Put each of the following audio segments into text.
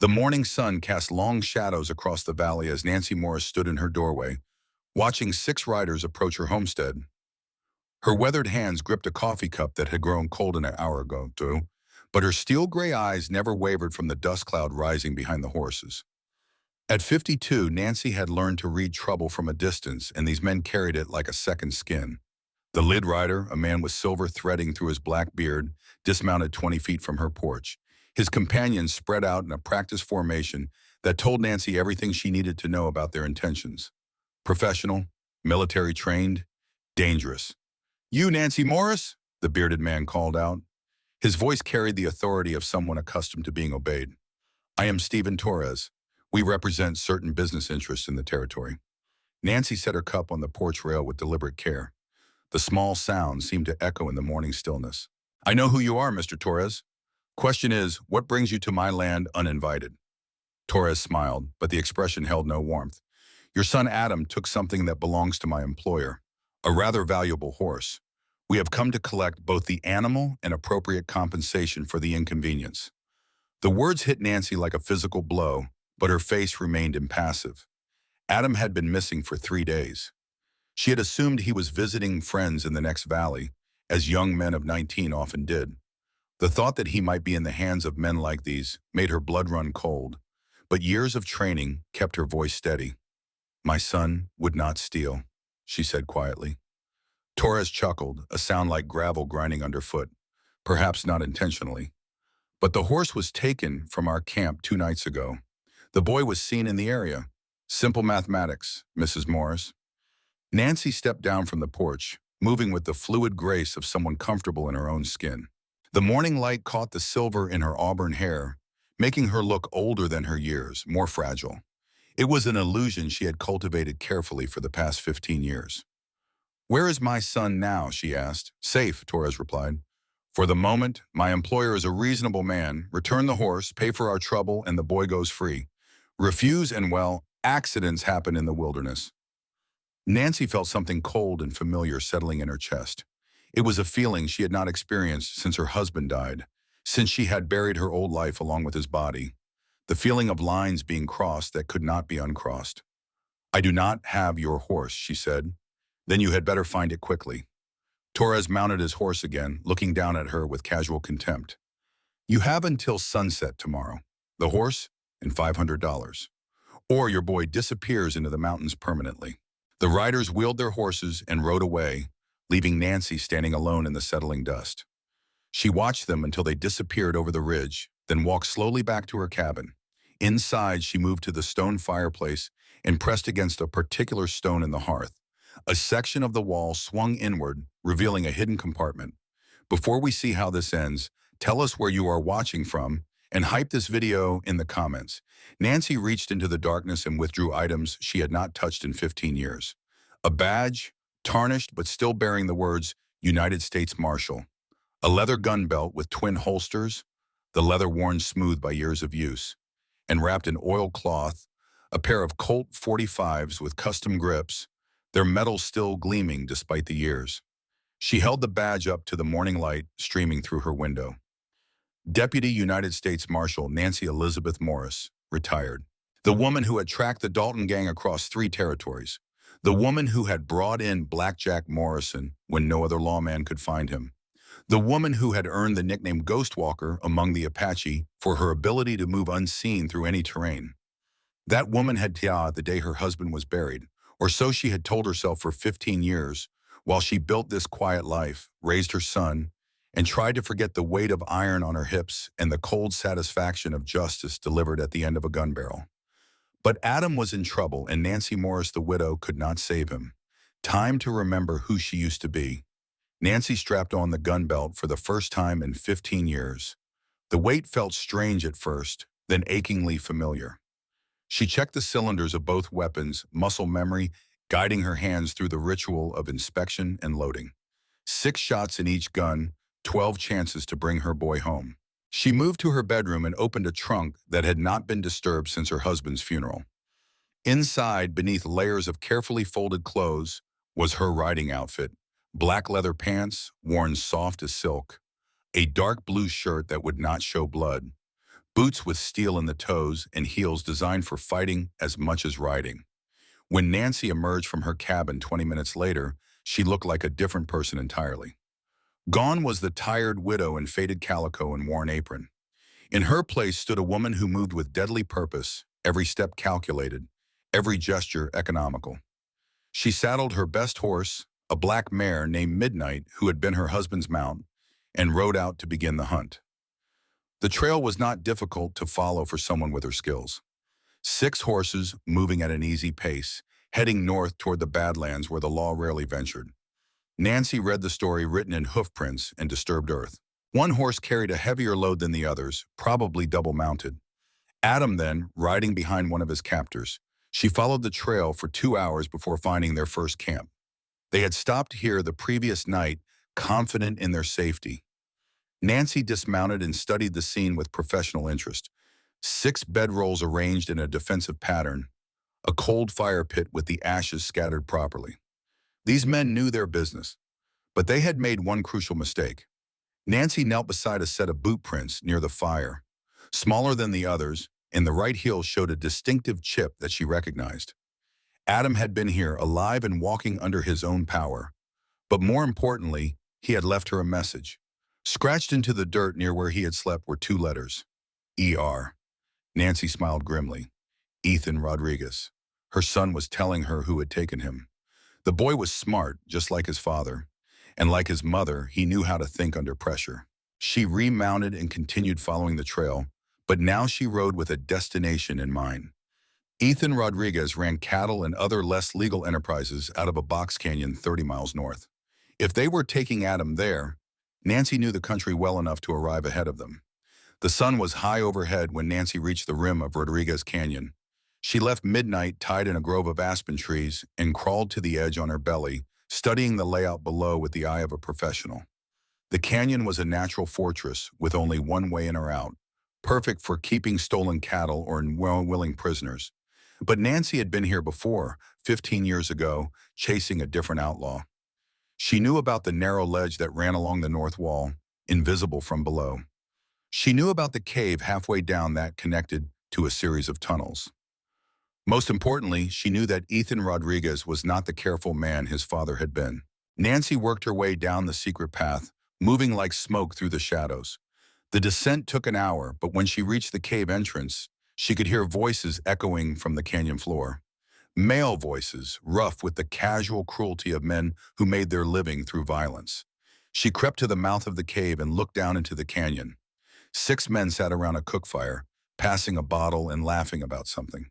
The morning sun cast long shadows across the valley as Nancy Morris stood in her doorway, watching six riders approach her homestead. Her weathered hands gripped a coffee cup that had grown cold an hour ago, too, but her steel gray eyes never wavered from the dust cloud rising behind the horses. At 52, Nancy had learned to read trouble from a distance, and these men carried it like a second skin. The lead rider, a man with silver threading through his black beard, dismounted 20 feet from her porch. His companions spread out in a practice formation that told Nancy everything she needed to know about their intentions. Professional, military trained, dangerous. "You, Nancy Morris?" the bearded man called out. His voice carried the authority of someone accustomed to being obeyed. "I am Stephen Torres. We represent certain business interests in the territory." Nancy set her cup on the porch rail with deliberate care. The small sound seemed to echo in the morning stillness. "I know who you are, Mr. Torres. Question is, what brings you to my land uninvited?" Torres smiled, but the expression held no warmth. "Your son Adam took something that belongs to my employer, a rather valuable horse. We have come to collect both the animal and appropriate compensation for the inconvenience." The words hit Nancy like a physical blow, but her face remained impassive. Adam had been missing for 3 days. She had assumed he was visiting friends in the next valley, as young men of 19 often did. The thought that he might be in the hands of men like these made her blood run cold, but years of training kept her voice steady. "My son would not steal," she said quietly. Torres chuckled, a sound like gravel grinding underfoot, perhaps not intentionally. "But the horse was taken from our camp 2 nights ago. The boy was seen in the area. Simple mathematics, Mrs. Morris." Nancy stepped down from the porch, moving with the fluid grace of someone comfortable in her own skin. The morning light caught the silver in her auburn hair, making her look older than her years, more fragile. It was an illusion she had cultivated carefully for the past 15 years. "Where is my son now?" she asked. "Safe," Torres replied. "For the moment, my employer is a reasonable man. Return the horse, pay for our trouble, and the boy goes free. Refuse and, well, accidents happen in the wilderness." Nancy felt something cold and familiar settling in her chest. It was a feeling she had not experienced since her husband died, since she had buried her old life along with his body. The feeling of lines being crossed that could not be uncrossed. "I do not have your horse," she said. "Then you had better find it quickly." Torres mounted his horse again, looking down at her with casual contempt. "You have until sunset tomorrow. The horse and $500. Or your boy disappears into the mountains permanently." The riders wheeled their horses and rode away, leaving Nancy standing alone in the settling dust. She watched them until they disappeared over the ridge, then walked slowly back to her cabin. Inside, she moved to the stone fireplace and pressed against a particular stone in the hearth. A section of the wall swung inward, revealing a hidden compartment. "Before we see how this ends, tell us where you are watching from and hype this video in the comments." Nancy reached into the darkness and withdrew items she had not touched in 15 years. A badge, tarnished but still bearing the words United States Marshal. A leather gun belt with twin holsters, the leather worn smooth by years of use. And wrapped in oilcloth, a pair of Colt 45s with custom grips, their metal still gleaming despite the years. She held the badge up to the morning light streaming through her window. Deputy United States Marshal Nancy Elizabeth Morris, retired. The woman who had tracked the Dalton gang across 3 territories. The woman who had brought in Blackjack Morrison when no other lawman could find him. The woman who had earned the nickname Ghost Walker among the Apache for her ability to move unseen through any terrain. That woman had died the day her husband was buried, or so she had told herself for 15 years, while she built this quiet life, raised her son, and tried to forget the weight of iron on her hips and the cold satisfaction of justice delivered at the end of a gun barrel. But Adam was in trouble, and Nancy Morris, the widow, could not save him. Time to remember who she used to be. Nancy strapped on the gun belt for the first time in 15 years. The weight felt strange at first, then achingly familiar. She checked the cylinders of both weapons, muscle memory guiding her hands through the ritual of inspection and loading. 6 shots in each gun, 12 chances to bring her boy home. She moved to her bedroom and opened a trunk that had not been disturbed since her husband's funeral. Inside, beneath layers of carefully folded clothes, was her riding outfit. Black leather pants, worn soft as silk. A dark blue shirt that would not show blood. boots with steel in the toes and heels designed for fighting as much as riding. When Nancy emerged from her cabin 20 minutes later, she looked like a different person entirely. Gone was the tired widow in faded calico and worn apron. In her place stood a woman who moved with deadly purpose, every step calculated, every gesture economical. She saddled her best horse, a black mare named Midnight, who had been her husband's mount, and rode out to begin the hunt. The trail was not difficult to follow for someone with her skills. 6 horses moving at an easy pace, heading north toward the Badlands where the law rarely ventured. Nancy read the story written in hoof prints and disturbed earth. One horse carried a heavier load than the others, probably double-mounted. Adam then, riding behind one of his captors. She followed the trail for 2 hours before finding their first camp. They had stopped here the previous night, confident in their safety. Nancy dismounted and studied the scene with professional interest. 6 bedrolls arranged in a defensive pattern, a cold fire pit with the ashes scattered properly. These men knew their business, but they had made one crucial mistake. Nancy knelt beside a set of boot prints near the fire. Smaller than the others, and the right heel showed a distinctive chip that she recognized. Adam had been here, alive and walking under his own power. But more importantly, he had left her a message. Scratched into the dirt near where he had slept were 2 letters. E.R. Nancy smiled grimly. Ethan Rodriguez. Her son was telling her who had taken him. The boy was smart, just like his father. And like his mother, he knew how to think under pressure. She remounted and continued following the trail, but now she rode with a destination in mind. Ethan Rodriguez ran cattle and other less legal enterprises out of a box canyon 30 miles north. If they were taking Adam there, Nancy knew the country well enough to arrive ahead of them. The sun was high overhead when Nancy reached the rim of Rodriguez Canyon. She left Midnight tied in a grove of aspen trees and crawled to the edge on her belly, studying the layout below with the eye of a professional. The canyon was a natural fortress with only one way in or out, perfect for keeping stolen cattle or unwilling prisoners. But Nancy had been here before, 15 years ago, chasing a different outlaw. She knew about the narrow ledge that ran along the north wall, invisible from below. She knew about the cave halfway down that connected to a series of tunnels. Most importantly, she knew that Ethan Rodriguez was not the careful man his father had been. Nancy worked her way down the secret path, moving like smoke through the shadows. The descent took an hour, but when she reached the cave entrance, she could hear voices echoing from the canyon floor. Male voices, rough with the casual cruelty of men who made their living through violence. She crept to the mouth of the cave and looked down into the canyon. 6 men sat around a cook fire, passing a bottle and laughing about something.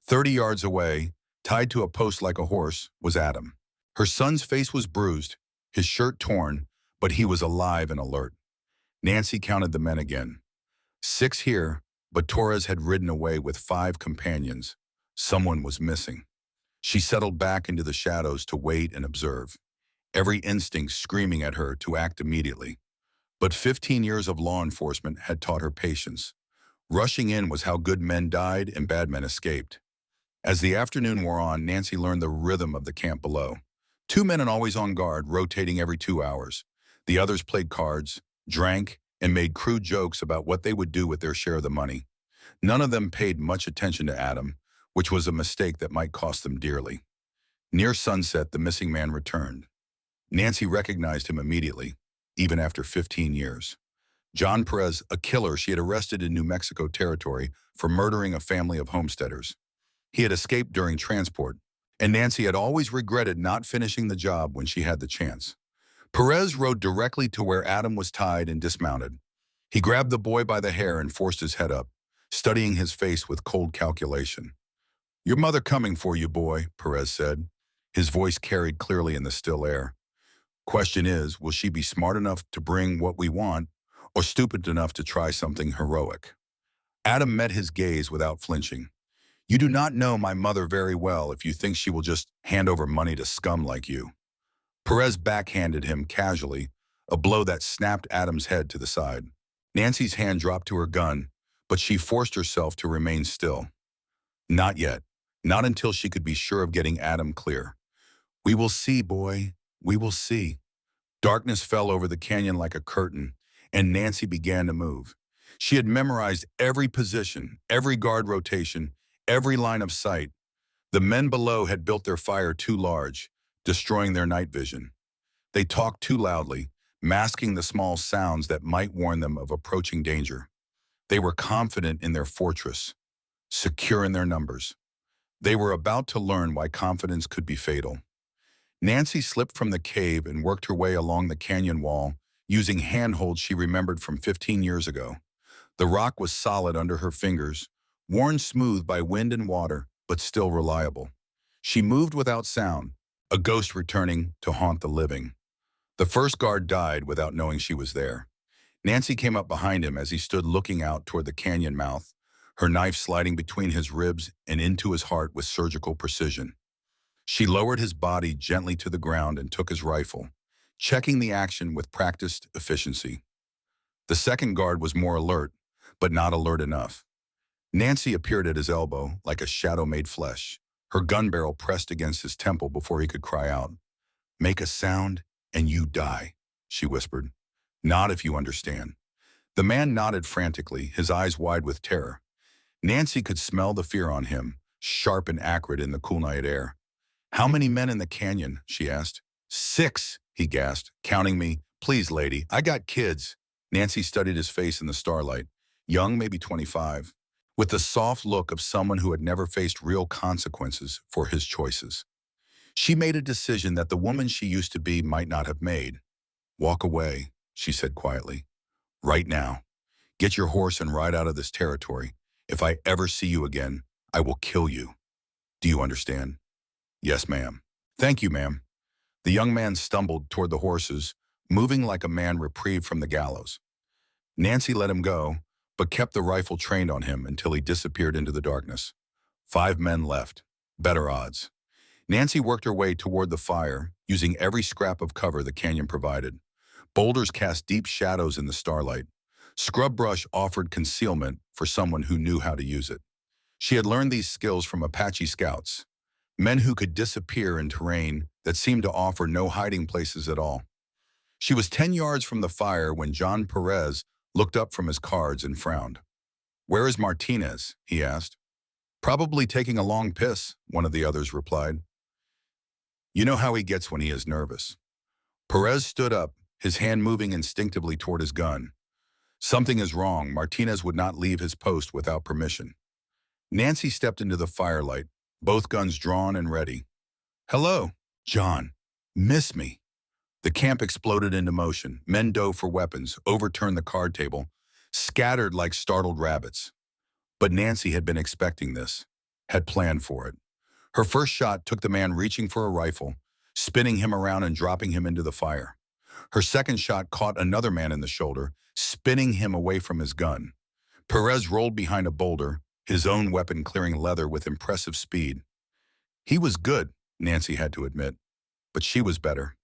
30 yards away, tied to a post like a horse, was Adam. Her son's face was bruised, his shirt torn, but he was alive and alert. Nancy counted the men again. 6 here, but Torres had ridden away with 5 companions. Someone was missing. She settled back into the shadows to wait and observe, every instinct screaming at her to act immediately. But 15 years of law enforcement had taught her patience. Rushing in was how good men died and bad men escaped. As the afternoon wore on, Nancy learned the rhythm of the camp below. 2 men and always on guard, rotating every 2 hours. The others played cards, drank, and made crude jokes about what they would do with their share of the money. None of them paid much attention to Adam, which was a mistake that might cost them dearly. Near sunset, the missing man returned. Nancy recognized him immediately, even after 15 years. John Perez, a killer she had arrested in New Mexico territory for murdering a family of homesteaders. He had escaped during transport, and Nancy had always regretted not finishing the job when she had the chance. Perez rode directly to where Adam was tied and dismounted. He grabbed the boy by the hair and forced his head up, studying his face with cold calculation. "Your mother coming for you, boy," Perez said. His voice carried clearly in the still air. "Question is, will she be smart enough to bring what we want, or stupid enough to try something heroic?" Adam met his gaze without flinching. "You do not know my mother very well if you think she will just hand over money to scum like you." Perez backhanded him casually, a blow that snapped Adam's head to the side. Nancy's hand dropped to her gun, but she forced herself to remain still. Not yet. Not until she could be sure of getting Adam clear. "We will see, boy. We will see." Darkness fell over the canyon like a curtain, and Nancy began to move. She had memorized every position, every guard rotation, every line of sight. The men below had built their fire too large, destroying their night vision. They talked too loudly, masking the small sounds that might warn them of approaching danger. They were confident in their fortress, secure in their numbers. They were about to learn why confidence could be fatal. Nancy slipped from the cave and worked her way along the canyon wall, using handholds she remembered from 15 years ago. The rock was solid under her fingers, worn smooth by wind and water, but still reliable. She moved without sound, a ghost returning to haunt the living. The first guard died without knowing she was there. Nancy came up behind him as he stood looking out toward the canyon mouth, her knife sliding between his ribs and into his heart with surgical precision. She lowered his body gently to the ground and took his rifle, checking the action with practiced efficiency. The second guard was more alert, but not alert enough. Nancy appeared at his elbow like a shadow made flesh, her gun barrel pressed against his temple before he could cry out. "Make a sound and you die," she whispered. "Nod if you understand." The man nodded frantically, his eyes wide with terror. Nancy could smell the fear on him, sharp and acrid in the cool night air. "How many men in the canyon?" she asked. "6," he gasped, "counting me. Please, lady, I got kids." Nancy studied his face in the starlight, young, maybe 25, with the soft look of someone who had never faced real consequences for his choices. She made a decision that the woman she used to be might not have made. "Walk away," she said quietly. "Right now. Get your horse and ride out of this territory. If I ever see you again, I will kill you. Do you understand?" "Yes, ma'am." "Thank you, ma'am." The young man stumbled toward the horses, moving like a man reprieved from the gallows. Nancy let him go, but kept the rifle trained on him until he disappeared into the darkness. 5 men left. Better odds. Nancy worked her way toward the fire, using every scrap of cover the canyon provided. Boulders cast deep shadows in the starlight. Scrub brush offered concealment for someone who knew how to use it. She had learned these skills from Apache scouts, men who could disappear in terrain that seemed to offer no hiding places at all. She was 10 yards from the fire when John Perez looked up from his cards and frowned. "Where is Martinez?" he asked. "Probably taking a long piss," one of the others replied. "You know how he gets when he is nervous." Perez stood up, his hand moving instinctively toward his gun. Something is wrong. Martinez would not leave his post without permission. Nancy stepped into the firelight, both guns drawn and ready. "Hello, John. Miss me?" The camp exploded into motion. Men dove for weapons, overturned the card table, scattered like startled rabbits. But Nancy had been expecting this, had planned for it. Her first shot took the man reaching for a rifle, spinning him around and dropping him into the fire. Her second shot caught another man in the shoulder, spinning him away from his gun. Perez rolled behind a boulder, his own weapon clearing leather with impressive speed. He was good, Nancy had to admit, but she was better.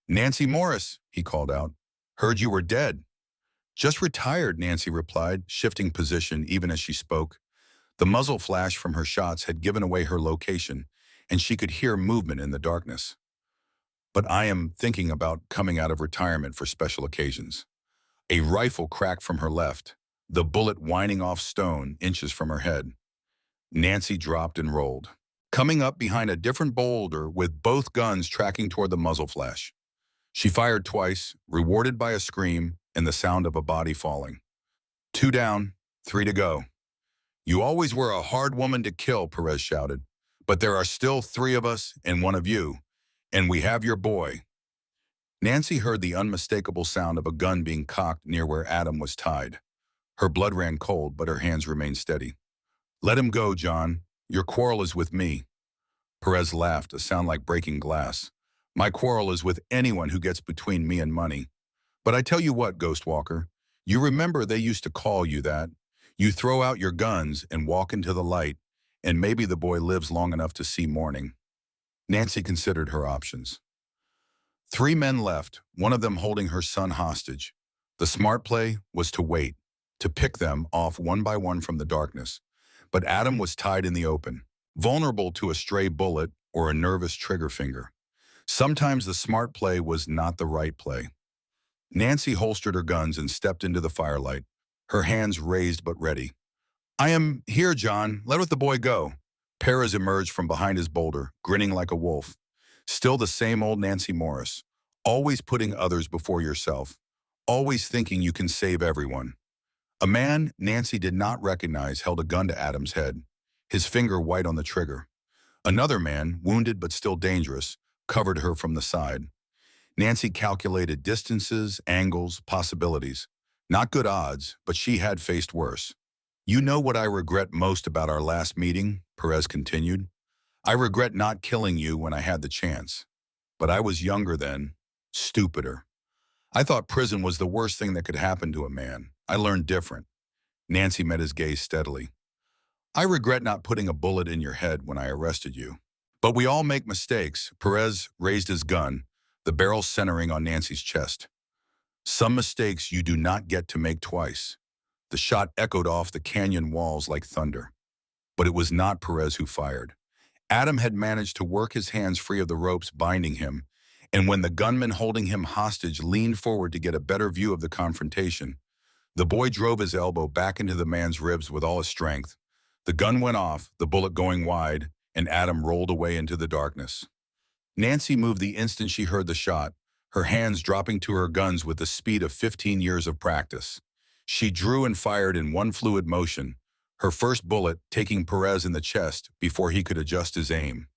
"Nancy Morris," he called out. "Heard you were dead." "Just retired," Nancy replied, shifting position even as she spoke. The muzzle flash from her shots had given away her location, and she could hear movement in the darkness. "But I am thinking about coming out of retirement for special occasions." A rifle cracked from her left, the bullet whining off stone inches from her head. Nancy dropped and rolled, coming up behind a different boulder with both guns tracking toward the muzzle flash. She fired twice, rewarded by a scream and the sound of a body falling. 2 down, 3 to go. "You always were a hard woman to kill," Perez shouted. "But there are still 3 of us and 1 of you, and we have your boy." Nancy heard the unmistakable sound of a gun being cocked near where Adam was tied. Her blood ran cold, but her hands remained steady. "Let him go, John. Your quarrel is with me." Perez laughed, a sound like breaking glass. "My quarrel is with anyone who gets between me and money. But I tell you what, Ghost Walker, you remember they used to call you that. You throw out your guns and walk into the light, and maybe the boy lives long enough to see morning." Nancy considered her options. 3 men left, one of them holding her son hostage. The smart play was to wait, to pick them off one by one from the darkness. But Adam was tied in the open, vulnerable to a stray bullet or a nervous trigger finger. Sometimes the smart play was not the right play. Nancy holstered her guns and stepped into the firelight, her hands raised but ready. I am here, John. Let the boy go. Perez emerged from behind his boulder, grinning like a wolf. Still the same old Nancy Morris, always putting others before yourself, always thinking you can save everyone. A man Nancy did not recognize held a gun to Adam's head, his finger white on the trigger. Another man, wounded but still dangerous, covered her from the side. Nancy calculated distances, angles, possibilities. Not good odds, but she had faced worse. You know what I regret most about our last meeting, Perez continued. I regret not killing you when I had the chance. But I was younger then, stupider. I thought prison was the worst thing that could happen to a man. I learned different. Nancy met his gaze steadily. I regret not putting a bullet in your head when I arrested you. But we all make mistakes. Perez raised his gun, the barrel centering on Nancy's chest. Some mistakes you do not get to make twice. The shot echoed off the canyon walls like thunder. But it was not Perez who fired. Adam had managed to work his hands free of the ropes binding him, and when the gunman holding him hostage leaned forward to get a better view of the confrontation, the boy drove his elbow back into the man's ribs with all his strength. The gun went off, the bullet going wide, and Adam rolled away into the darkness. Nancy moved the instant she heard the shot, her hands dropping to her guns with the speed of 15 years of practice. She drew and fired in one fluid motion, her first bullet taking Perez in the chest before he could adjust his aim.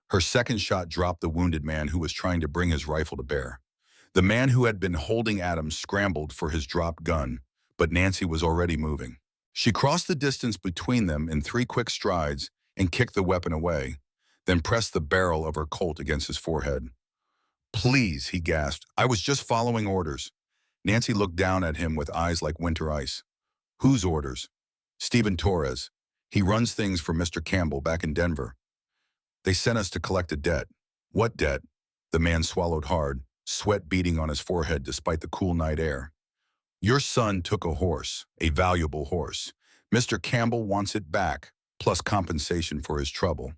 Her second shot dropped the wounded man who was trying to bring his rifle to bear. The man who had been holding Adam scrambled for his dropped gun, but Nancy was already moving. She crossed the distance between them in 3 quick strides and kicked the weapon away, then pressed the barrel of her Colt against his forehead. Please, he gasped. I was just following orders. Nancy looked down at him with eyes like winter ice. Whose orders? Stephen Torres. He runs things for Mr. Campbell back in Denver. They sent us to collect a debt. What debt? The man swallowed hard, sweat beading on his forehead despite the cool night air. Your son took a horse, a valuable horse. Mr. Campbell wants it back, plus compensation for his trouble.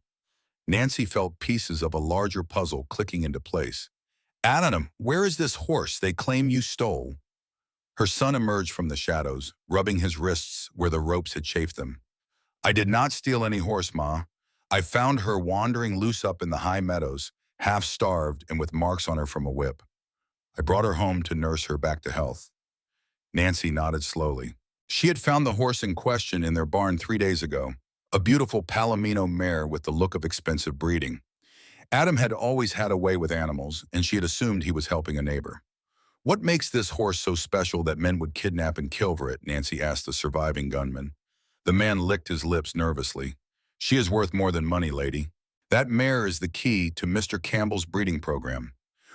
Nancy felt pieces of a larger puzzle clicking into place. Adam, where is this horse they claim you stole? Her son emerged from the shadows, rubbing his wrists where the ropes had chafed them. I did not steal any horse, Ma. I found her wandering loose up in the high meadows, half-starved and with marks on her from a whip. I brought her home to nurse her back to health. Nancy nodded slowly. She had found the horse in question in their barn 3 days ago, a beautiful Palomino mare with the look of expensive breeding. Adam had always had a way with animals, and she had assumed he was helping a neighbor. What makes this horse so special that men would kidnap and kill for it? Nancy asked the surviving gunman. The man licked his lips nervously. She is worth more than money, lady. That mare is the key to Mr. Campbell's breeding program.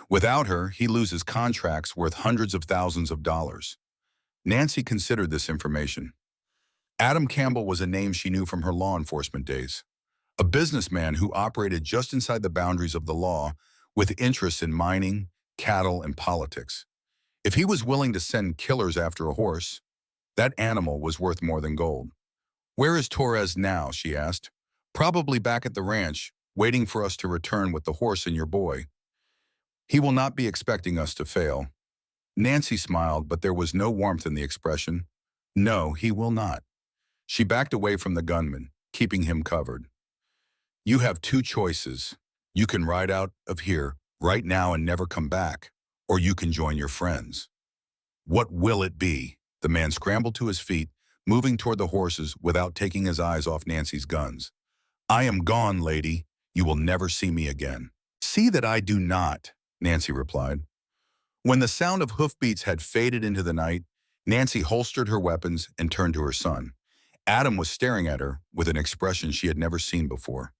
Without her, he loses contracts worth hundreds of thousands of dollars. Nancy considered this information. Adam Campbell was a name she knew from her law enforcement days. A businessman who operated just inside the boundaries of the law with interests in mining, cattle, and politics. If he was willing to send killers after a horse, that animal was worth more than gold. Where is Torres now? She asked. Probably back at the ranch, waiting for us to return with the horse and your boy. He will not be expecting us to fail. Nancy smiled, but there was no warmth in the expression. No, he will not. She backed away from the gunman, keeping him covered. You have 2 choices. You can ride out of here right now and never come back, or you can join your friends. What will it be? The man scrambled to his feet, moving toward the horses without taking his eyes off Nancy's guns. I am gone, lady. You will never see me again. See that I do not, Nancy replied. When the sound of hoofbeats had faded into the night, Nancy holstered her weapons and turned to her son. Adam was staring at her with an expression she had never seen before,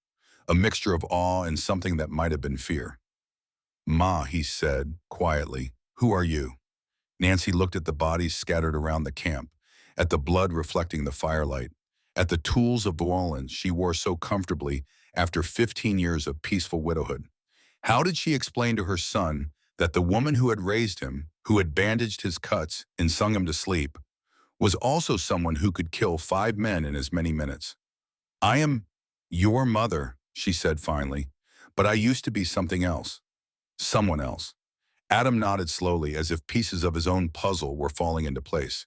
a mixture of awe and something that might have been fear. Ma, he said, quietly, who are you? Nancy looked at the bodies scattered around the camp, at the blood reflecting the firelight, at the tools of violence she wore so comfortably after 15 years of peaceful widowhood. How did she explain to her son that the woman who had raised him, who had bandaged his cuts and sung him to sleep, was also someone who could kill 5 men in as many minutes? I am your mother, she said finally, but I used to be something else. Someone else. Adam nodded slowly as if pieces of his own puzzle were falling into place.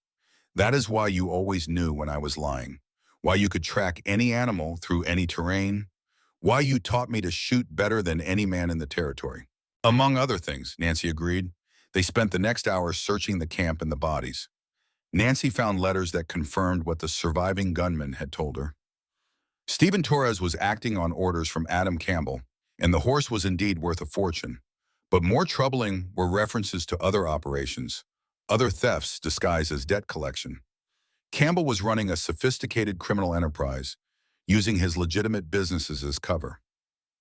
That is why you always knew when I was lying. Why you could track any animal through any terrain. Why you taught me to shoot better than any man in the territory. Among other things, Nancy agreed. They spent the next hour searching the camp and the bodies. Nancy found letters that confirmed what the surviving gunman had told her. Stephen Torres was acting on orders from Adam Campbell, and the horse was indeed worth a fortune. But more troubling were references to other operations, other thefts disguised as debt collection. Campbell was running a sophisticated criminal enterprise, using his legitimate businesses as cover.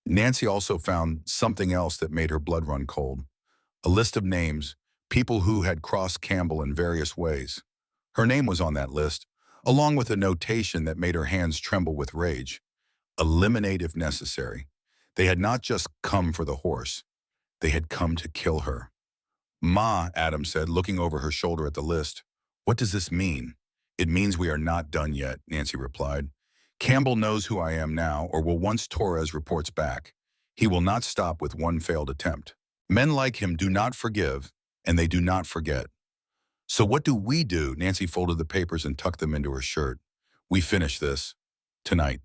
Nancy also found something else that made her blood run cold. A list of names, people who had crossed Campbell in various ways. Her name was on that list, along with a notation that made her hands tremble with rage. Eliminate if necessary. They had not just come for the horse. They had come to kill her. Ma, Adam said, looking over her shoulder at the list. What does this mean? It means we are not done yet, Nancy replied. Campbell knows who I am now, or will once Torres reports back. He will not stop with one failed attempt. Men like him do not forgive, and they do not forget. So what do we do? Nancy folded the papers and tucked them into her shirt. We finish this. Tonight.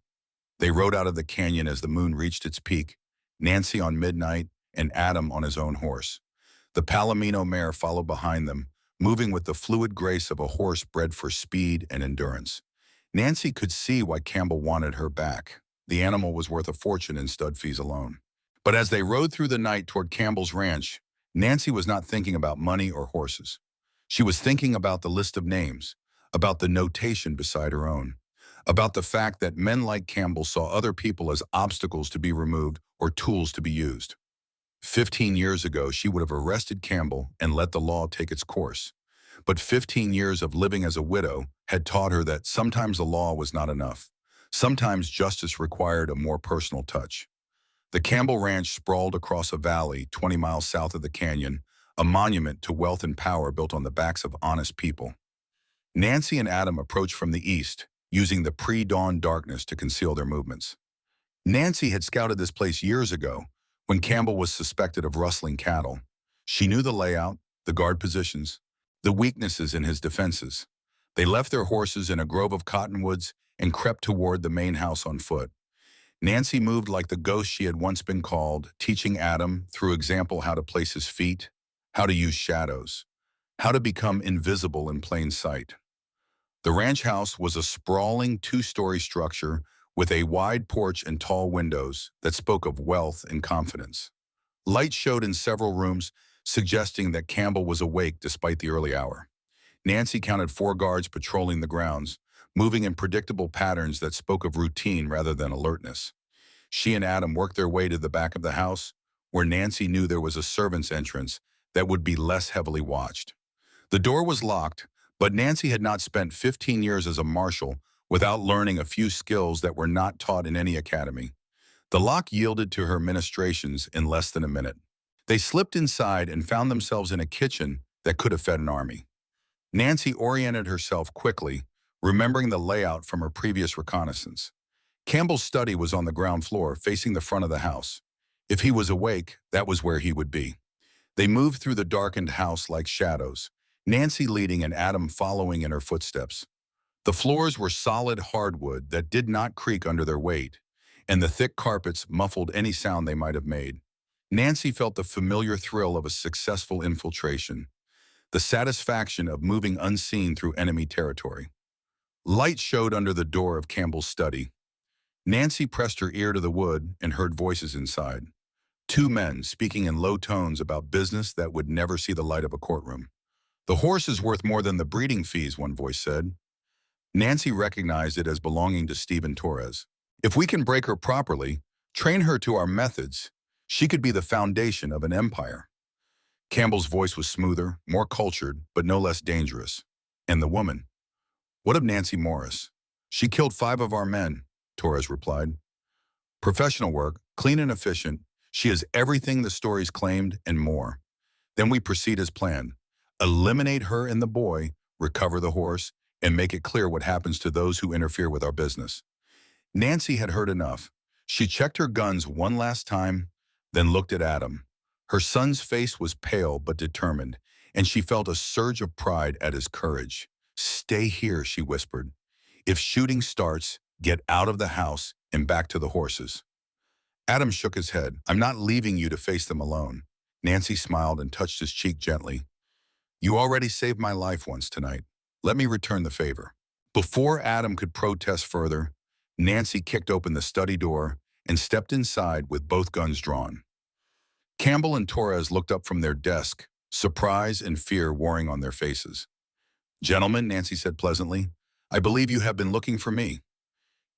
They rode out of the canyon as the moon reached its peak, Nancy on midnight and Adam on his own horse. The Palomino mare followed behind them, moving with the fluid grace of a horse bred for speed and endurance. Nancy could see why Campbell wanted her back. The animal was worth a fortune in stud fees alone. But as they rode through the night toward Campbell's ranch, Nancy was not thinking about money or horses. She was thinking about the list of names, about the notation beside her own, about the fact that men like Campbell saw other people as obstacles to be removed or tools to be used. 15 years ago, she would have arrested Campbell and let the law take its course. But 15 years of living as a widow had taught her that sometimes the law was not enough. Sometimes justice required a more personal touch. The Campbell Ranch sprawled across a valley 20 miles south of the canyon, a monument to wealth and power built on the backs of honest people. Nancy and Adam approached from the east, using the pre-dawn darkness to conceal their movements. Nancy had scouted this place years ago, when Campbell was suspected of rustling cattle. She knew the layout, the guard positions, the weaknesses in his defenses. They left their horses in a grove of cottonwoods and crept toward the main house on foot. Nancy moved like the ghost she had once been called, teaching Adam, through example, how to place his feet, how to use shadows, how to become invisible in plain sight. The ranch house was a sprawling two-story structure with a wide porch and tall windows that spoke of wealth and confidence. Light showed in several rooms, suggesting that Campbell was awake despite the early hour. Nancy counted 4 guards patrolling the grounds, moving in predictable patterns that spoke of routine rather than alertness. She and Adam worked their way to the back of the house, where Nancy knew there was a servant's entrance that would be less heavily watched. The door was locked, but Nancy had not spent 15 years as a marshal without learning a few skills that were not taught in any academy. The lock yielded to her ministrations in less than a minute. They slipped inside and found themselves in a kitchen that could have fed an army. Nancy oriented herself quickly, remembering the layout from her previous reconnaissance. Campbell's study was on the ground floor, facing the front of the house. If he was awake, that was where he would be. They moved through the darkened house like shadows, Nancy leading and Adam following in her footsteps. The floors were solid hardwood that did not creak under their weight, and the thick carpets muffled any sound they might have made. Nancy felt the familiar thrill of a successful infiltration, the satisfaction of moving unseen through enemy territory. Light showed under the door of Campbell's study. Nancy pressed her ear to the wood and heard voices inside. 2 men speaking in low tones about business that would never see the light of a courtroom. The horse is worth more than the breeding fees, one voice said. Nancy recognized it as belonging to Stephen Torres. If we can break her properly, train her to our methods, she could be the foundation of an empire. Campbell's voice was smoother, more cultured, but no less dangerous. And the woman? What of Nancy Morris? She killed 5 of our men, Torres replied. Professional work, clean and efficient. She is everything the stories claimed and more. Then we proceed as planned. Eliminate her and the boy, recover the horse, and make it clear what happens to those who interfere with our business. Nancy had heard enough. She checked her guns one last time, then looked at Adam. Her son's face was pale but determined, and she felt a surge of pride at his courage. Stay here, she whispered. If shooting starts, get out of the house and back to the horses. Adam shook his head. I'm not leaving you to face them alone. Nancy smiled and touched his cheek gently. You already saved my life once tonight. Let me return the favor. Before Adam could protest further, Nancy kicked open the study door and stepped inside with both guns drawn. Campbell and Torres looked up from their desk, surprise and fear warring on their faces. Gentlemen, Nancy said pleasantly, I believe you have been looking for me.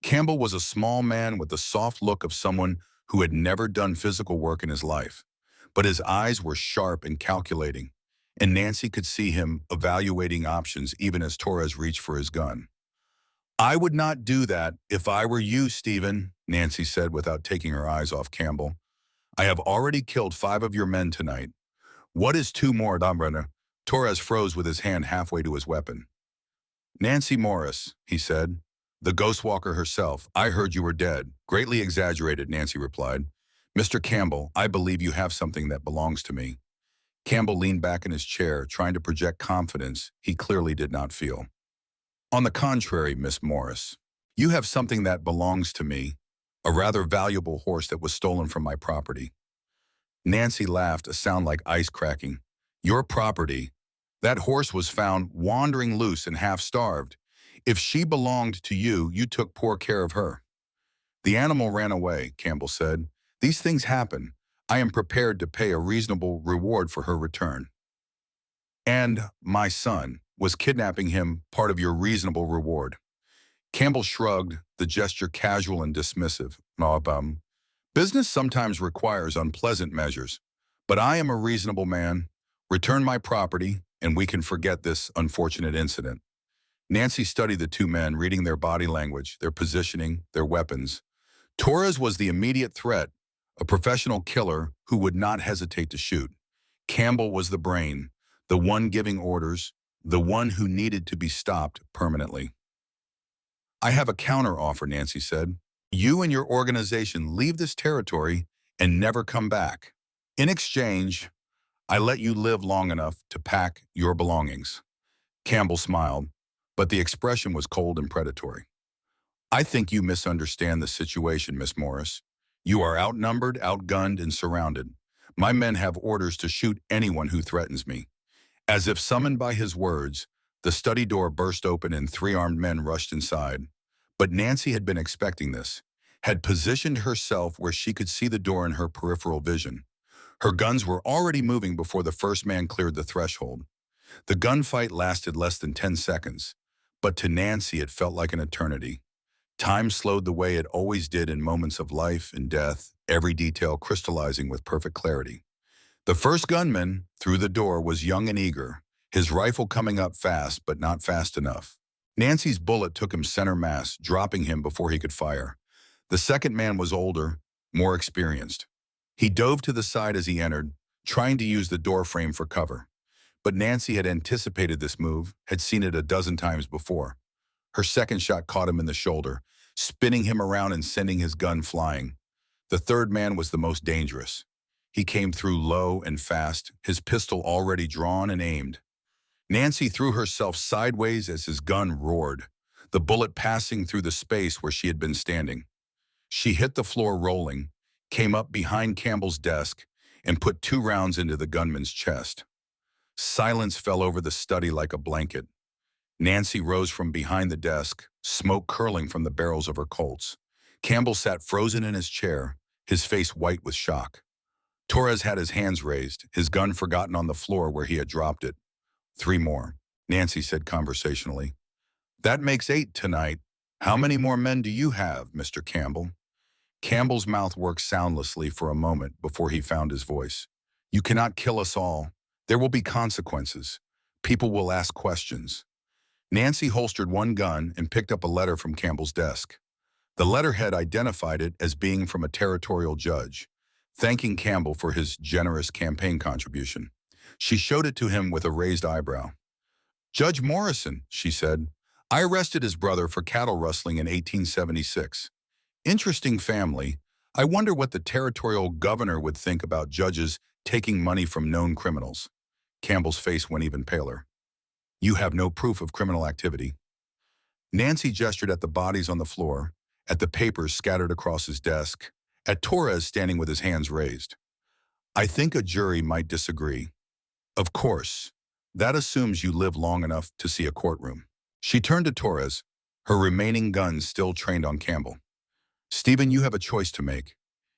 Campbell was a small man with the soft look of someone who had never done physical work in his life, but his eyes were sharp and calculating, and Nancy could see him evaluating options even as Torres reached for his gun. I would not do that if I were you, Stephen, Nancy said without taking her eyes off Campbell. I have already killed 5 of your men tonight. What is 2 more, Dombrana? Torres froze with his hand halfway to his weapon. Nancy Morris, he said. The ghost walker herself. I heard you were dead. Greatly exaggerated, Nancy replied. Mr. Campbell, I believe you have something that belongs to me. Campbell leaned back in his chair, trying to project confidence he clearly did not feel. On the contrary, Miss Morris, you have something that belongs to me, a rather valuable horse that was stolen from my property. Nancy laughed, a sound like ice cracking. Your property? That horse was found wandering loose and half-starved. If she belonged to you, you took poor care of her. The animal ran away, Campbell said. These things happen. I am prepared to pay a reasonable reward for her return. And my son, was kidnapping him part of your reasonable reward? Campbell shrugged, the gesture casual and dismissive. Business sometimes requires unpleasant measures, but I am a reasonable man. Return my property, and we can forget this unfortunate incident. Nancy studied the 2 men, reading their body language, their positioning, their weapons. Torres was the immediate threat, a professional killer who would not hesitate to shoot. Campbell was the brain, the one giving orders, the one who needed to be stopped permanently. I have a counter-offer, Nancy said. You and your organization leave this territory and never come back. In exchange, I let you live long enough to pack your belongings. Campbell smiled, but the expression was cold and predatory. I think you misunderstand the situation, Miss Morris. You are outnumbered, outgunned, and surrounded. My men have orders to shoot anyone who threatens me. As if summoned by his words, the study door burst open and 3 armed men rushed inside. But Nancy had been expecting this, had positioned herself where she could see the door in her peripheral vision. Her guns were already moving before the first man cleared the threshold. The gunfight lasted less than 10 seconds, but to Nancy it felt like an eternity. Time slowed the way it always did in moments of life and death, every detail crystallizing with perfect clarity. The first gunman, through the door, was young and eager, his rifle coming up fast but not fast enough. Nancy's bullet took him center mass, dropping him before he could fire. The second man was older, more experienced. He dove to the side as he entered, trying to use the door frame for cover. But Nancy had anticipated this move, had seen it a dozen times before. Her second shot caught him in the shoulder, spinning him around and sending his gun flying. The third man was the most dangerous. He came through low and fast, his pistol already drawn and aimed. Nancy threw herself sideways as his gun roared, the bullet passing through the space where she had been standing. She hit the floor rolling, came up behind Campbell's desk, and put 2 rounds into the gunman's chest. Silence fell over the study like a blanket. Nancy rose from behind the desk, smoke curling from the barrels of her Colts. Campbell sat frozen in his chair, his face white with shock. Torres had his hands raised, his gun forgotten on the floor where he had dropped it. 3 more, Nancy said conversationally. That makes 8 tonight. How many more men do you have, Mr. Campbell? Campbell's mouth worked soundlessly for a moment before he found his voice. You cannot kill us all. There will be consequences. People will ask questions. Nancy holstered 1 gun and picked up a letter from Campbell's desk. The letterhead identified it as being from a territorial judge, thanking Campbell for his generous campaign contribution. She showed it to him with a raised eyebrow. Judge Morrison, she said, I arrested his brother for cattle rustling in 1876. Interesting family. I wonder what the territorial governor would think about judges taking money from known criminals. Campbell's face went even paler. You have no proof of criminal activity. Nancy gestured at the bodies on the floor, at the papers scattered across his desk, at Torres standing with his hands raised. I think a jury might disagree. Of course, that assumes you live long enough to see a courtroom. She turned to Torres, her remaining guns still trained on Campbell. Stephen, you have a choice to make.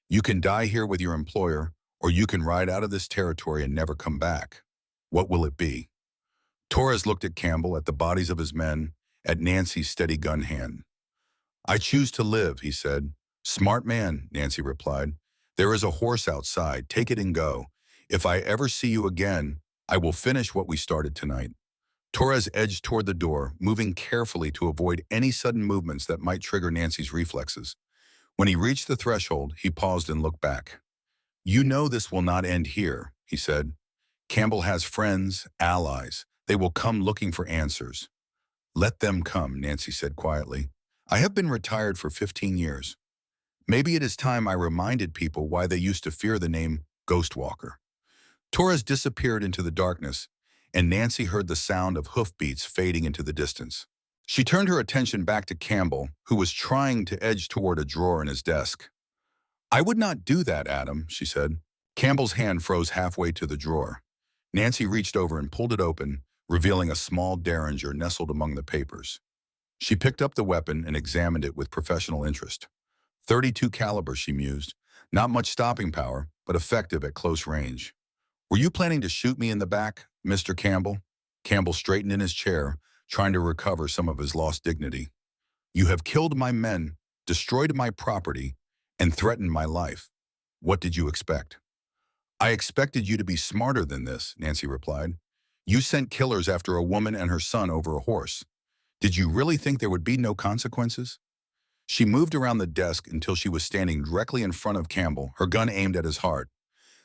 You can die here with your employer, or you can ride out of this territory and never come back. What will it be? Torres looked at Campbell, at the bodies of his men, at Nancy's steady gun hand. I choose to live, he said. Smart man, Nancy replied. There is a horse outside. Take it and go. If I ever see you again, I will finish what we started tonight. Torres edged toward the door, moving carefully to avoid any sudden movements that might trigger Nancy's reflexes. When he reached the threshold, he paused and looked back. You know this will not end here, he said. Campbell has friends, allies. They will come looking for answers. Let them come, Nancy said quietly. I have been retired for 15 years. Maybe it is time I reminded people why they used to fear the name Ghostwalker. Torres disappeared into the darkness, and Nancy heard the sound of hoofbeats fading into the distance. She turned her attention back to Campbell, who was trying to edge toward a drawer in his desk. I would not do that, Adam, she said. Campbell's hand froze halfway to the drawer. Nancy reached over and pulled it open, revealing a small derringer nestled among the papers. She picked up the weapon and examined it with professional interest. .32 caliber, she mused. Not much stopping power, but effective at close range. Were you planning to shoot me in the back, Mr. Campbell? Campbell straightened in his chair, trying to recover some of his lost dignity. You have killed my men, destroyed my property, and threatened my life. What did you expect? I expected you to be smarter than this, Nancy replied. You sent killers after a woman and her son over a horse. Did you really think there would be no consequences? She moved around the desk until she was standing directly in front of Campbell, her gun aimed at his heart.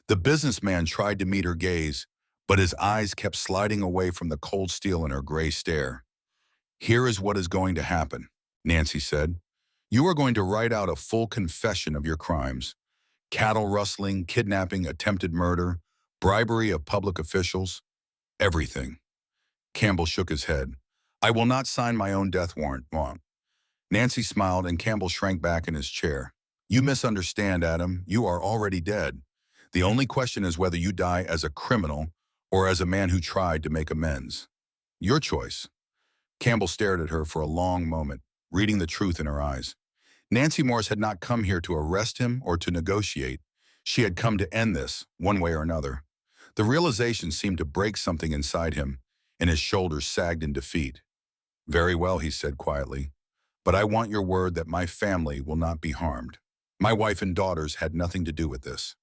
The businessman tried to meet her gaze, but his eyes kept sliding away from the cold steel in her gray stare. Here is what is going to happen, Nancy said. You are going to write out a full confession of your crimes. Cattle rustling, kidnapping, attempted murder, bribery of public officials, everything. Campbell shook his head. I will not sign my own death warrant, Mom. Nancy smiled and Campbell shrank back in his chair. You misunderstand, Adam. You are already dead. The only question is whether you die as a criminal or as a man who tried to make amends. Your choice. Campbell stared at her for a long moment, reading the truth in her eyes. Nancy Morris had not come here to arrest him or to negotiate. She had come to end this, one way or another. The realization seemed to break something inside him, and his shoulders sagged in defeat. Very well, he said quietly. But I want your word that my family will not be harmed. My wife and daughters had nothing to do with this.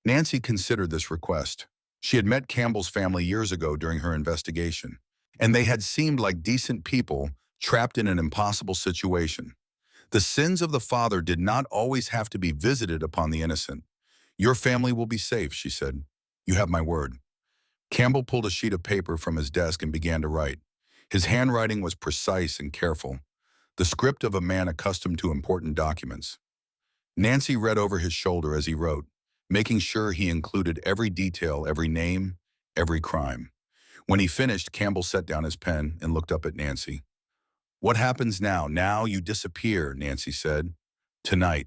Nancy considered this request. She had met Campbell's family years ago during her investigation, and they had seemed like decent people trapped in an impossible situation. The sins of the father did not always have to be visited upon the innocent. Your family will be safe, she said. You have my word. Campbell pulled a sheet of paper from his desk and began to write. His handwriting was precise and careful, the script of a man accustomed to important documents. Nancy read over his shoulder as he wrote, making sure he included every detail, every name, every crime. When he finished, Campbell set down his pen and looked up at Nancy. What happens now? Now you disappear, Nancy said. Tonight,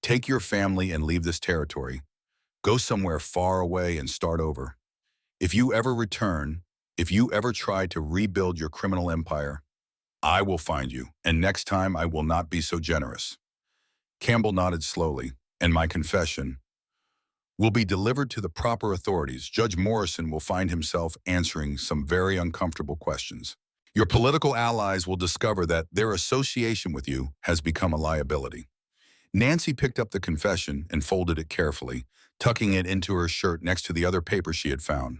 take your family and leave this territory. Go somewhere far away and start over. If you ever return, if you ever try to rebuild your criminal empire, I will find you, and next time I will not be so generous. Campbell nodded slowly, and my confession will be delivered to the proper authorities. Judge Morrison will find himself answering some very uncomfortable questions. Your political allies will discover that their association with you has become a liability. Nancy picked up the confession and folded it carefully, tucking it into her shirt next to the other paper she had found.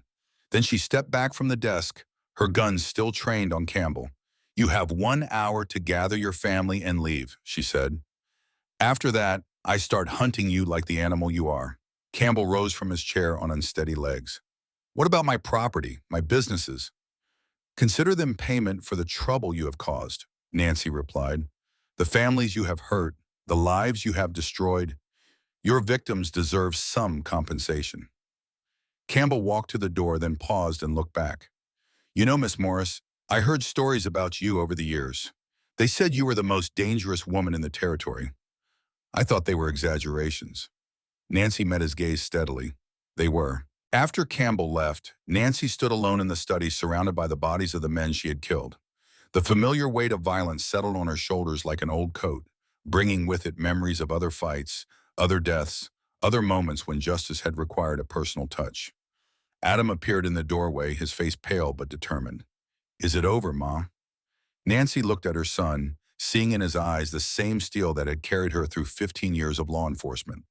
Then she stepped back from the desk, her guns still trained on Campbell. You have 1 hour to gather your family and leave, she said. After that, I start hunting you like the animal you are. Campbell rose from his chair on unsteady legs. What about my property, my businesses? Consider them payment for the trouble you have caused, Nancy replied. The families you have hurt, the lives you have destroyed, your victims deserve some compensation. Campbell walked to the door, then paused and looked back. You know, Miss Morris, I heard stories about you over the years. They said you were the most dangerous woman in the territory. I thought they were exaggerations. Nancy met his gaze steadily. They were. After Campbell left, Nancy stood alone in the study surrounded by the bodies of the men she had killed. The familiar weight of violence settled on her shoulders like an old coat, bringing with it memories of other fights, other deaths, other moments when justice had required a personal touch. Adam appeared in the doorway, his face pale but determined. Is it over, Ma? Nancy looked at her son, seeing in his eyes the same steel that had carried her through 15 years of law enforcement,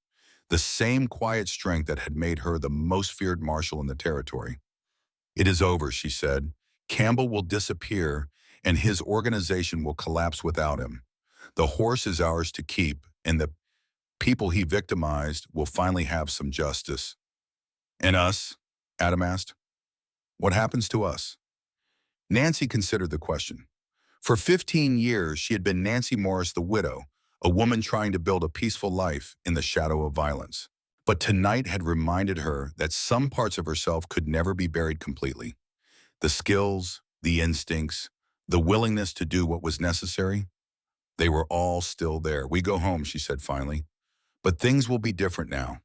the same quiet strength that had made her the most feared marshal in the territory. It is over, she said. Campbell will disappear, and his organization will collapse without him. The horse is ours to keep, and the people he victimized will finally have some justice. And us? Adam asked. What happens to us? Nancy considered the question. For 15 years, she had been Nancy Morris the widow, a woman trying to build a peaceful life in the shadow of violence. But tonight had reminded her that some parts of herself could never be buried completely. The skills, the instincts, the willingness to do what was necessary, they were all still there. We go home, she said finally. But things will be different now.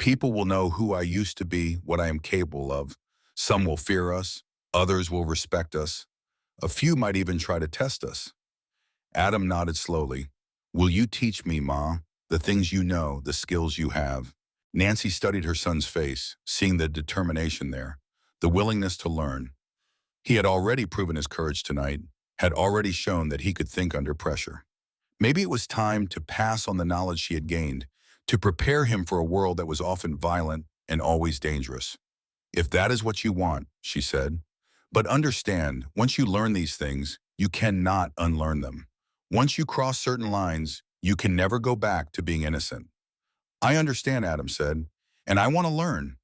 People will know who I used to be, what I am capable of. Some will fear us, others will respect us. A few might even try to test us. Adam nodded slowly. Will you teach me, Ma, the things you know, the skills you have? Nancy studied her son's face, seeing the determination there, the willingness to learn. He had already proven his courage tonight, had already shown that he could think under pressure. Maybe it was time to pass on the knowledge she had gained, to prepare him for a world that was often violent and always dangerous. If that is what you want, she said. But understand, once you learn these things, you cannot unlearn them. Once you cross certain lines, you can never go back to being innocent. I understand, Adam said, and I want to learn.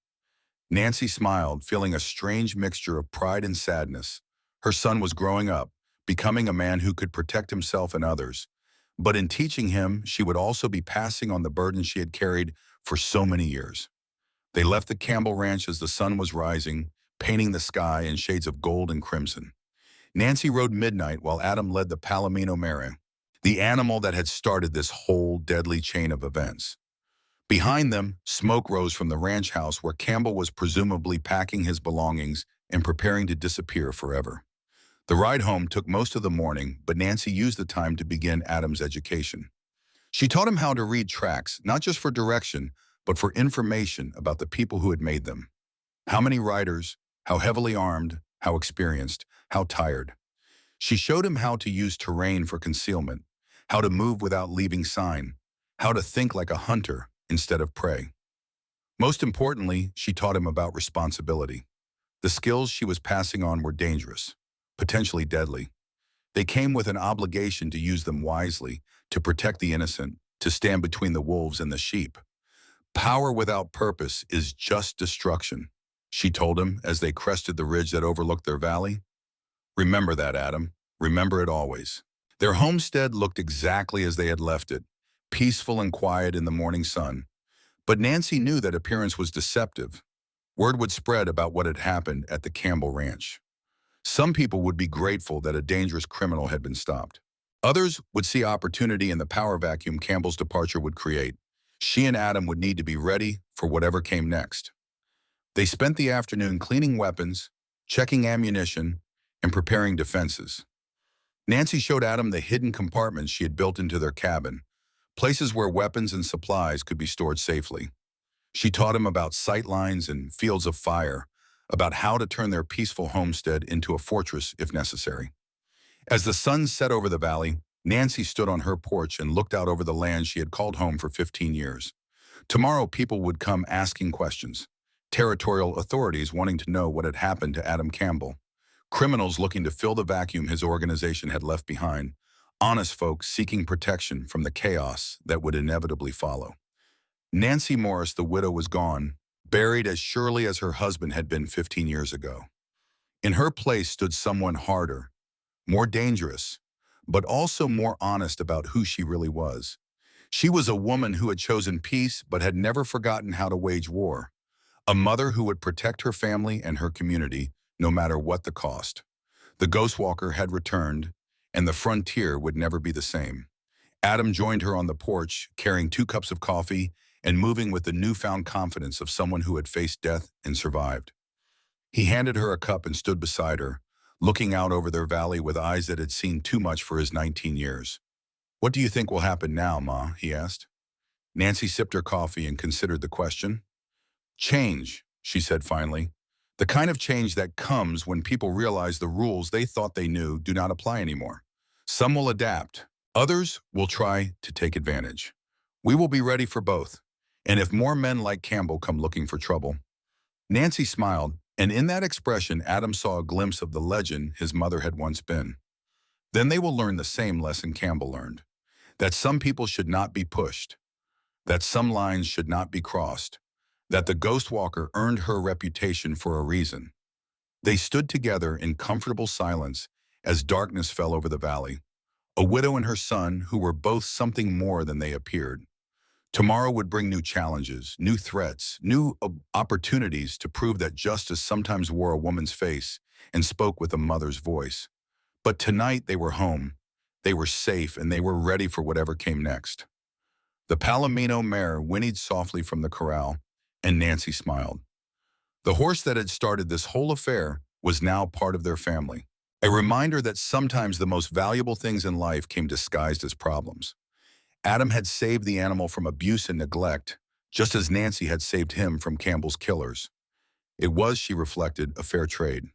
Nancy smiled, feeling a strange mixture of pride and sadness. Her son was growing up, becoming a man who could protect himself and others. But in teaching him, she would also be passing on the burden she had carried for so many years. They left the Campbell Ranch as the sun was rising, painting the sky in shades of gold and crimson. Nancy rode Midnight while Adam led the Palomino mare, the animal that had started this whole deadly chain of events. Behind them, smoke rose from the ranch house where Campbell was presumably packing his belongings and preparing to disappear forever. The ride home took most of the morning, but Nancy used the time to begin Adam's education. She taught him how to read tracks, not just for direction, but for information about the people who had made them. How many riders, how heavily armed, how experienced, how tired. She showed him how to use terrain for concealment, how to move without leaving sign, how to think like a hunter instead of prey. Most importantly, she taught him about responsibility. The skills she was passing on were dangerous, potentially deadly. They came with an obligation to use them wisely, to protect the innocent, to stand between the wolves and the sheep. Power without purpose is just destruction, she told him as they crested the ridge that overlooked their valley. Remember that, Adam. Remember it always. Their homestead looked exactly as they had left it, peaceful and quiet in the morning sun. But Nancy knew that appearance was deceptive. Word would spread about what had happened at the Campbell Ranch. Some people would be grateful that a dangerous criminal had been stopped. Others would see opportunity in the power vacuum Campbell's departure would create. She and Adam would need to be ready for whatever came next. They spent the afternoon cleaning weapons, checking ammunition, and preparing defenses. Nancy showed Adam the hidden compartments she had built into their cabin, places where weapons and supplies could be stored safely. She taught him about sight lines and fields of fire, about how to turn their peaceful homestead into a fortress if necessary. As the sun set over the valley, Nancy stood on her porch and looked out over the land she had called home for 15 years. Tomorrow people would come asking questions, territorial authorities wanting to know what had happened to Adam Campbell, criminals looking to fill the vacuum his organization had left behind, honest folks seeking protection from the chaos that would inevitably follow. Nancy Morris, the widow, was gone, buried as surely as her husband had been 15 years ago. In her place stood someone harder, more dangerous, but also more honest about who she really was. She was a woman who had chosen peace but had never forgotten how to wage war, a mother who would protect her family and her community, no matter what the cost. The ghost walker had returned, and the frontier would never be the same. Adam joined her on the porch, carrying 2 cups of coffee and moving with the newfound confidence of someone who had faced death and survived. He handed her a cup and stood beside her, looking out over their valley with eyes that had seen too much for his 19 years. "What do you think will happen now, Ma?" he asked. Nancy sipped her coffee and considered the question. "Change," she said finally. "The kind of change that comes when people realize the rules they thought they knew do not apply anymore. Some will adapt. Others will try to take advantage. We will be ready for both. And if more men like Campbell come looking for trouble." Nancy smiled, and in that expression, Adam saw a glimpse of the legend his mother had once been. Then they will learn the same lesson Campbell learned, that some people should not be pushed, that some lines should not be crossed, that the ghost walker earned her reputation for a reason. They stood together in comfortable silence as darkness fell over the valley, a widow and her son who were both something more than they appeared. Tomorrow would bring new challenges, new threats, new opportunities to prove that justice sometimes wore a woman's face and spoke with a mother's voice. But tonight they were home, they were safe, and they were ready for whatever came next. The Palomino mare whinnied softly from the corral, and Nancy smiled. The horse that had started this whole affair was now part of their family, a reminder that sometimes the most valuable things in life came disguised as problems. Adam had saved the animal from abuse and neglect, just as Nancy had saved him from Campbell's killers. It was, she reflected, a fair trade.